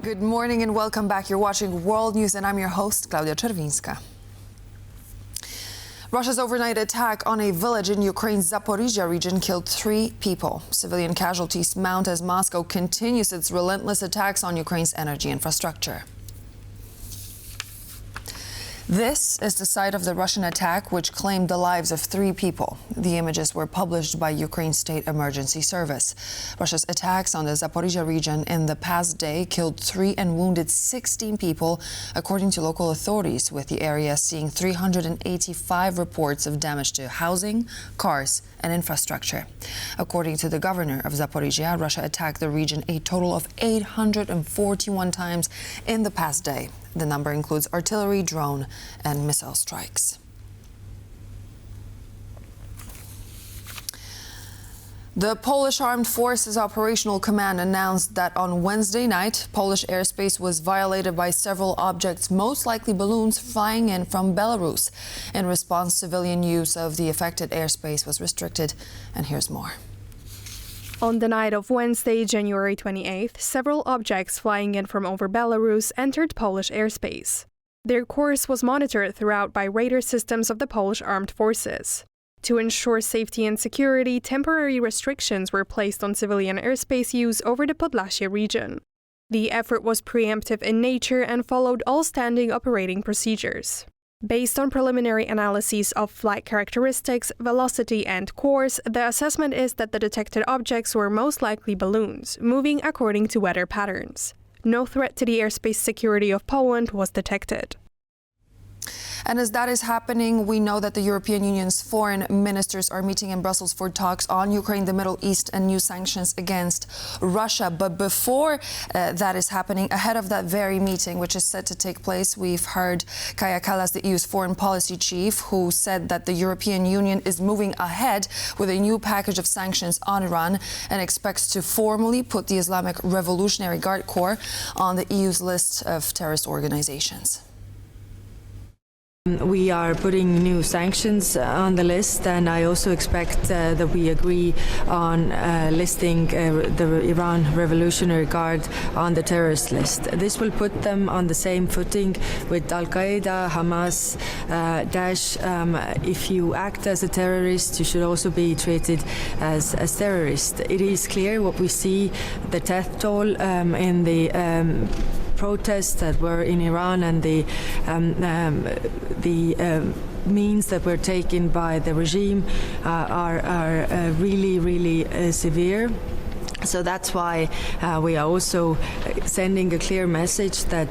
Good morning and welcome back. You're watching World News and I'm your host, Klaudia Czerwińska. Russia's overnight attack on a village in Ukraine's Zaporizhzhia region killed 3 people. Civilian casualties mount as Moscow continues its relentless attacks on Ukraine's energy infrastructure. This is the site of the Russian attack, which claimed the lives of 3 people. The images were published by Ukraine's State Emergency Service. Russia's attacks on the Zaporizhzhia region in the past day killed 3 and wounded 16 people, according to local authorities, with the area seeing 385 reports of damage to housing, cars, and infrastructure. According to the governor of Zaporizhzhia, Russia attacked the region a total of 841 times in the past day. The number includes artillery, drone, and missile strikes. The Polish Armed Forces Operational Command announced that on Wednesday night, Polish airspace was violated by several objects, most likely balloons, flying in from Belarus. In response, civilian use of the affected airspace was restricted. And here's more. On the night of Wednesday, January 28th, several objects flying in from over Belarus entered Polish airspace. Their course was monitored throughout by radar systems of the Polish Armed Forces. To ensure safety and security, temporary restrictions were placed on civilian airspace use over the Podlasie region. The effort was preemptive in nature and followed all standing operating procedures. Based on preliminary analyses of flight characteristics, velocity, and course, the assessment is that the detected objects were most likely balloons, moving according to weather patterns. No threat to the airspace security of Poland was detected. And as that is happening, we know that the European Union's foreign ministers are meeting in Brussels for talks on Ukraine, the Middle East, and new sanctions against Russia. But before that is happening, ahead of that very meeting, which is set to take place, we've heard Kaja Kallas, the EU's foreign policy chief, who said that the European Union is moving ahead with a new package of sanctions on Iran and expects to formally put the Islamic Revolutionary Guard Corps on the EU's list of terrorist organizations. We are putting new sanctions on the list, and I also expect that we agree on listing the Iran Revolutionary Guard on the terrorist list. This will put them on the same footing with Al-Qaeda, Hamas, Daesh. If you act as a terrorist, you should also be treated as a terrorist. It is clear what we see, the death toll in the protests that were in Iran and the means that were taken by the regime are really severe. So that's why we are also sending a clear message that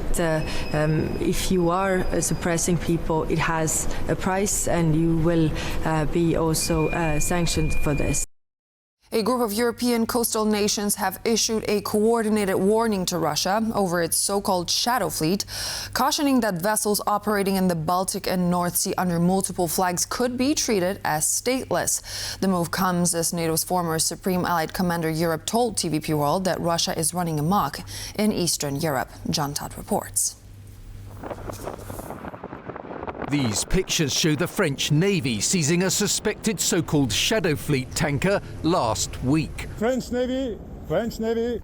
if you are suppressing people, it has a price, and you will be also sanctioned for this. A group of European coastal nations have issued a coordinated warning to Russia over its so-called shadow fleet, cautioning that vessels operating in the Baltic and North Sea under multiple flags could be treated as stateless. The move comes as NATO's former Supreme Allied Commander Europe told TVP World that Russia is running amok in Eastern Europe. John Todd reports. These pictures show the French Navy seizing a suspected so-called shadow fleet tanker last week. French Navy.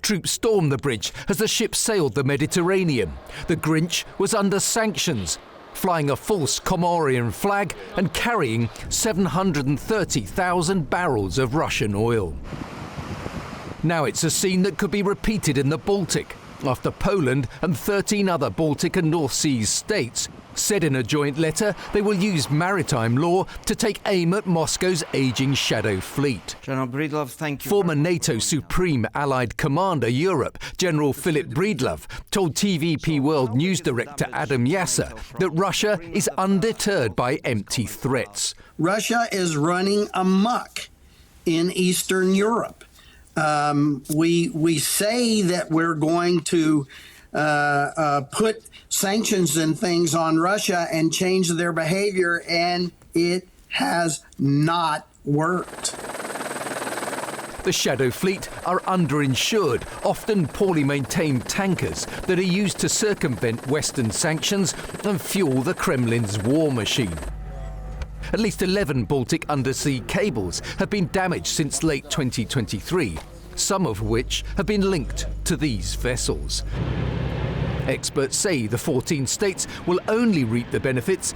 Troops stormed the bridge as the ship sailed the Mediterranean. The Grinch was under sanctions, flying a false Comorian flag and carrying 730,000 barrels of Russian oil. Now it's a scene that could be repeated in the Baltic, after Poland and 13 other Baltic and North Sea states said in a joint letter they will use maritime law to take aim at Moscow's aging shadow fleet. General Breedlove, thank you. Former NATO Supreme Allied Commander Europe, General Philip Breedlove, told TVP World News Director Adam Yasser that Russia is undeterred by empty threats. Russia is running amok in Eastern Europe. We say that we're going to put sanctions and things on Russia and change their behavior, and it has not worked. The shadow fleet are underinsured, often poorly maintained tankers that are used to circumvent Western sanctions and fuel the Kremlin's war machine. At least 11 Baltic undersea cables have been damaged since late 2023, some of which have been linked to these vessels. Experts say the 14 states will only reap the benefits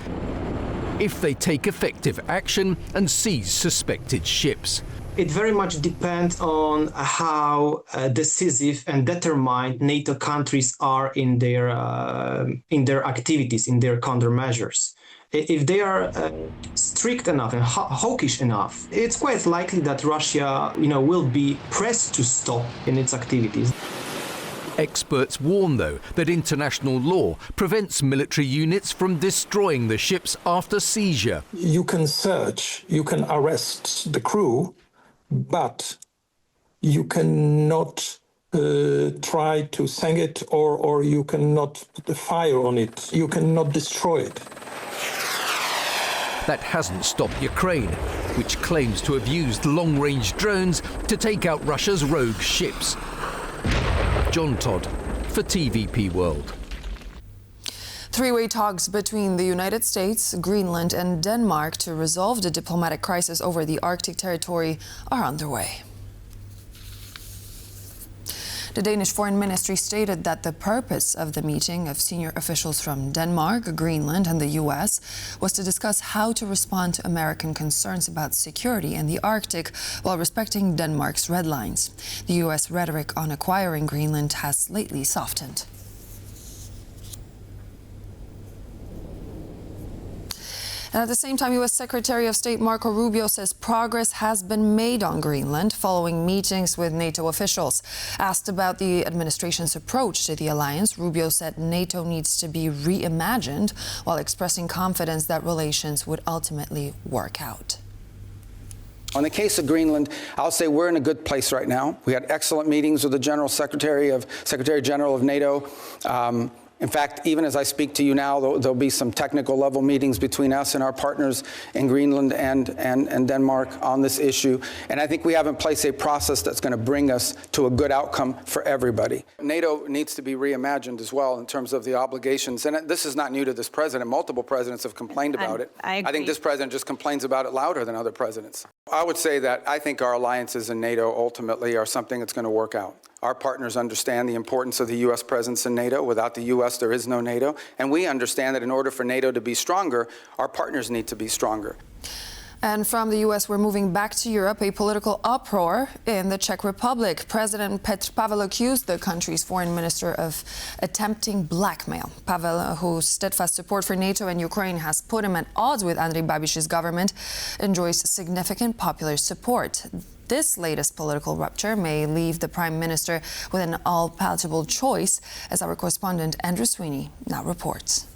if they take effective action and seize suspected ships. It very much depends on how decisive and determined NATO countries are in their activities, in their countermeasures. If they are strict enough and hawkish enough, it's quite likely that Russia, will be pressed to stop in its activities. Experts warn, though, that international law prevents military units from destroying the ships after seizure. You can search, you can arrest the crew, but you cannot try to sink it or you cannot put a fire on it. You cannot destroy it. That hasn't stopped Ukraine, which claims to have used long-range drones to take out Russia's rogue ships. John Todd for TVP World. Three-way talks between the United States, Greenland and Denmark to resolve the diplomatic crisis over the Arctic territory are underway. The Danish Foreign Ministry stated that the purpose of the meeting of senior officials from Denmark, Greenland and the U.S. was to discuss how to respond to American concerns about security in the Arctic while respecting Denmark's red lines. The U.S. rhetoric on acquiring Greenland has lately softened. And at the same time, U.S. Secretary of State Marco Rubio says progress has been made on Greenland following meetings with NATO officials. Asked about the administration's approach to the alliance, Rubio said NATO needs to be reimagined while expressing confidence that relations would ultimately work out. On the case of Greenland, I'll say we're in a good place right now. We had excellent meetings with the Secretary General of NATO. In fact, even as I speak to you now, there'll be some technical level meetings between us and our partners in Greenland and Denmark on this issue. And I think we have in place a process that's going to bring us to a good outcome for everybody. NATO needs to be reimagined as well in terms of the obligations. And this is not new to this president. Multiple presidents have complained about it. I think this president just complains about it louder than other presidents. I would say that I think our alliances in NATO ultimately are something that's going to work out. Our partners understand the importance of the U.S. presence in NATO. Without the U.S., there is no NATO. And we understand that in order for NATO to be stronger, our partners need to be stronger. And from the U.S., we're moving back to Europe. A political uproar in the Czech Republic. President Petr Pavel accused the country's foreign minister of attempting blackmail. Pavel, whose steadfast support for NATO and Ukraine has put him at odds with Andrej Babiš's government, enjoys significant popular support. This latest political rupture may leave the Prime Minister with an all-palatable choice, as our correspondent Andrew Sweeney now reports.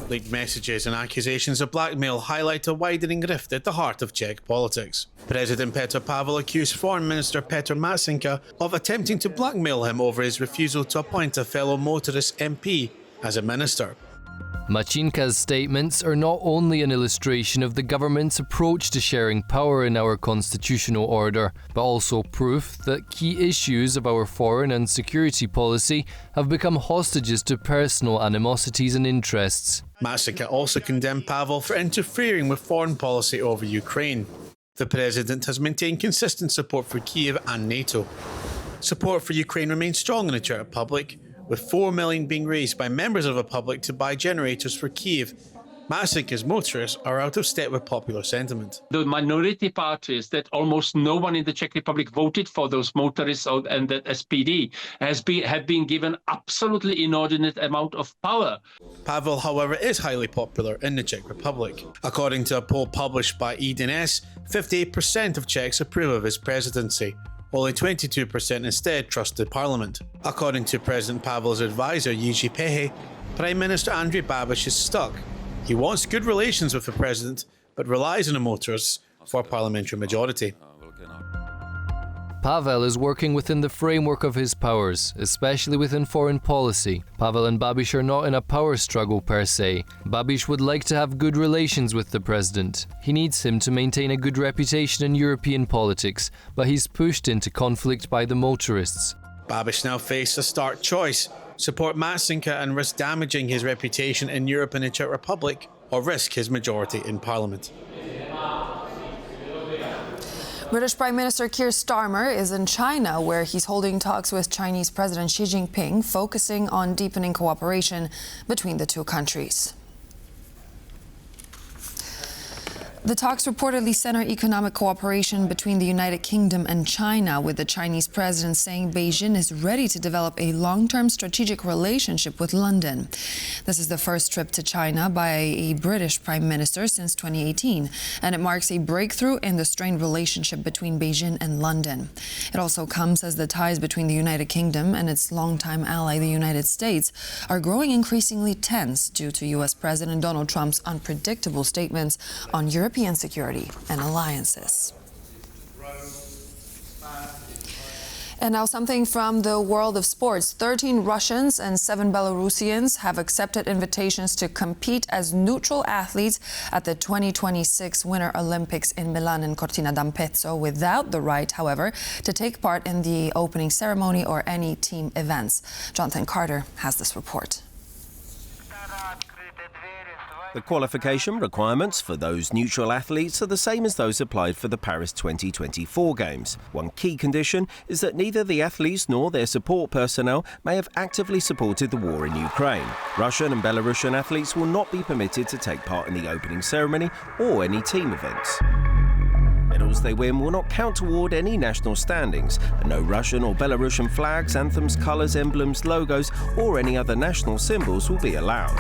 Leaked messages and accusations of blackmail highlight a widening rift at the heart of Czech politics. President Petr Pavel accused Foreign Minister Petr Matsenka of attempting to blackmail him over his refusal to appoint a fellow motorist MP as a minister. Matchenka's statements are not only an illustration of the government's approach to sharing power in our constitutional order, but also proof that key issues of our foreign and security policy have become hostages to personal animosities and interests. Matsenka also condemned Pavel for interfering with foreign policy over Ukraine. The president has maintained consistent support for Kyiv and NATO. Support for Ukraine remains strong in the Czech Republic, with 4 million being raised by members of the public to buy generators for Kyiv. Matsenka's motorists are out of step with popular sentiment. The minority parties that almost no one in the Czech Republic voted for, those motorists and that SPD, have been given absolutely inordinate amount of power. Pavel, however, is highly popular in the Czech Republic. According to a poll published by EDNS, 58% of Czechs approve of his presidency. Only 22% instead trusted Parliament. According to President Pavel's advisor Jiří Pehe, Prime Minister Andrej Babiš is stuck. He wants good relations with the president, but relies on the motorists for a parliamentary majority. Pavel is working within the framework of his powers, especially within foreign policy. Pavel and Babiš are not in a power struggle per se. Babiš would like to have good relations with the president. He needs him to maintain a good reputation in European politics, but he's pushed into conflict by the motorists. Babiš now faces a stark choice: support Matsenka and risk damaging his reputation in Europe and the Czech Republic, or risk his majority in Parliament. British Prime Minister Keir Starmer is in China, where he's holding talks with Chinese President Xi Jinping, focusing on deepening cooperation between the two countries. The talks reportedly center economic cooperation between the United Kingdom and China, with the Chinese president saying Beijing is ready to develop a long-term strategic relationship with London. This is the first trip to China by a British prime minister since 2018, and it marks a breakthrough in the strained relationship between Beijing and London. It also comes as the ties between the United Kingdom and its longtime ally, the United States, are growing increasingly tense due to U.S. President Donald Trump's unpredictable statements on European security and alliances. And now something from the world of sports. 13 Russians and 7 Belarusians have accepted invitations to compete as neutral athletes at the 2026 Winter Olympics in Milan and Cortina d'Ampezzo, without the right, however, to take part in the opening ceremony or any team events. Jonathan Carter has this report. The qualification requirements for those neutral athletes are the same as those applied for the Paris 2024 Games. One key condition is that neither the athletes nor their support personnel may have actively supported the war in Ukraine. Russian and Belarusian athletes will not be permitted to take part in the opening ceremony or any team events. Medals they win will not count toward any national standings, and no Russian or Belarusian flags, anthems, colours, emblems, logos or any other national symbols will be allowed.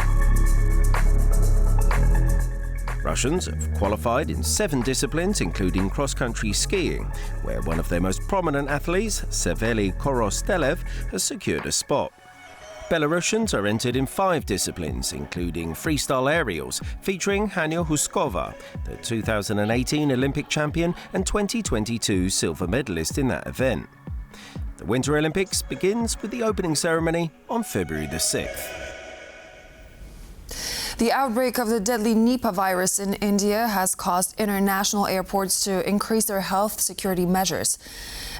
Russians have qualified in 7 disciplines, including cross-country skiing, where one of their most prominent athletes, Seveli Korostelev, has secured a spot. Belarusians are entered in 5 disciplines, including freestyle aerials, featuring Hania Huskova, the 2018 Olympic champion and 2022 silver medalist in that event. The Winter Olympics begins with the opening ceremony on February the 6th. The outbreak of the deadly Nipah virus in India has caused international airports to increase their health security measures.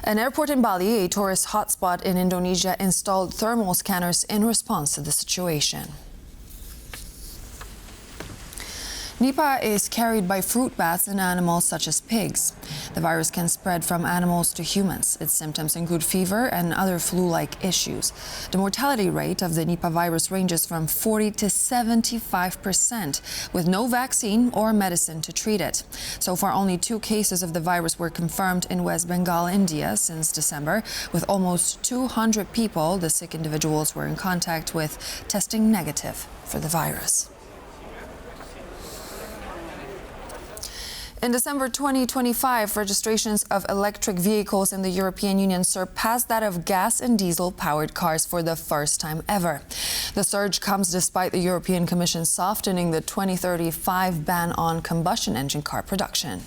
An airport in Bali, a tourist hotspot in Indonesia, installed thermal scanners in response to the situation. Nipah is carried by fruit bats and animals such as pigs. The virus can spread from animals to humans. Its symptoms include fever and other flu-like issues. The mortality rate of the Nipah virus ranges from 40 to 75%, with no vaccine or medicine to treat it. So far, only 2 cases of the virus were confirmed in West Bengal, India, since December. With almost 200 people, the sick individuals were in contact with, testing negative for the virus. In December 2025, registrations of electric vehicles in the European Union surpassed that of gas and diesel-powered cars for the first time ever. The surge comes despite the European Commission softening the 2035 ban on combustion engine car production.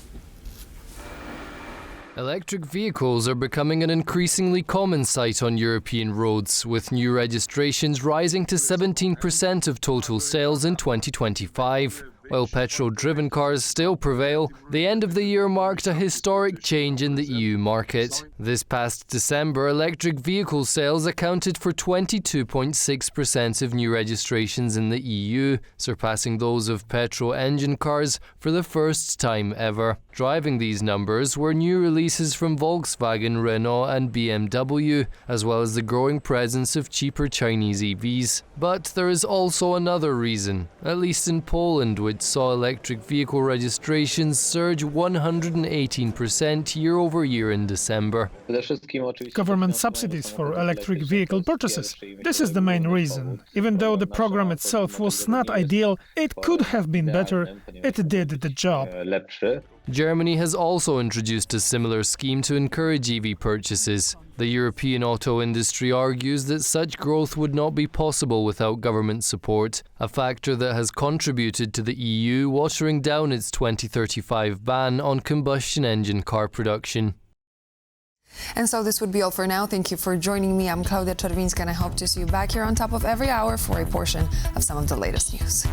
Electric vehicles are becoming an increasingly common sight on European roads, with new registrations rising to 17% of total sales in 2025. While petrol-driven cars still prevail, the end of the year marked a historic change in the EU market. This past December, electric vehicle sales accounted for 22.6% of new registrations in the EU, surpassing those of petrol engine cars for the first time ever. Driving these numbers were new releases from Volkswagen, Renault and BMW, as well as the growing presence of cheaper Chinese EVs. But there is also another reason, at least in Poland, which saw electric vehicle registrations surge 118% year-over-year in December. Government subsidies for electric vehicle purchases. This is the main reason. Even though the program itself was not ideal, it could have been better. It did the job. Germany has also introduced a similar scheme to encourage EV purchases. The European auto industry argues that such growth would not be possible without government support, a factor that has contributed to the EU watering down its 2035 ban on combustion engine car production. And so this would be all for now. Thank you for joining me. I'm Klaudia Czerwińska, and I hope to see you back here on top of every hour for a portion of some of the latest news.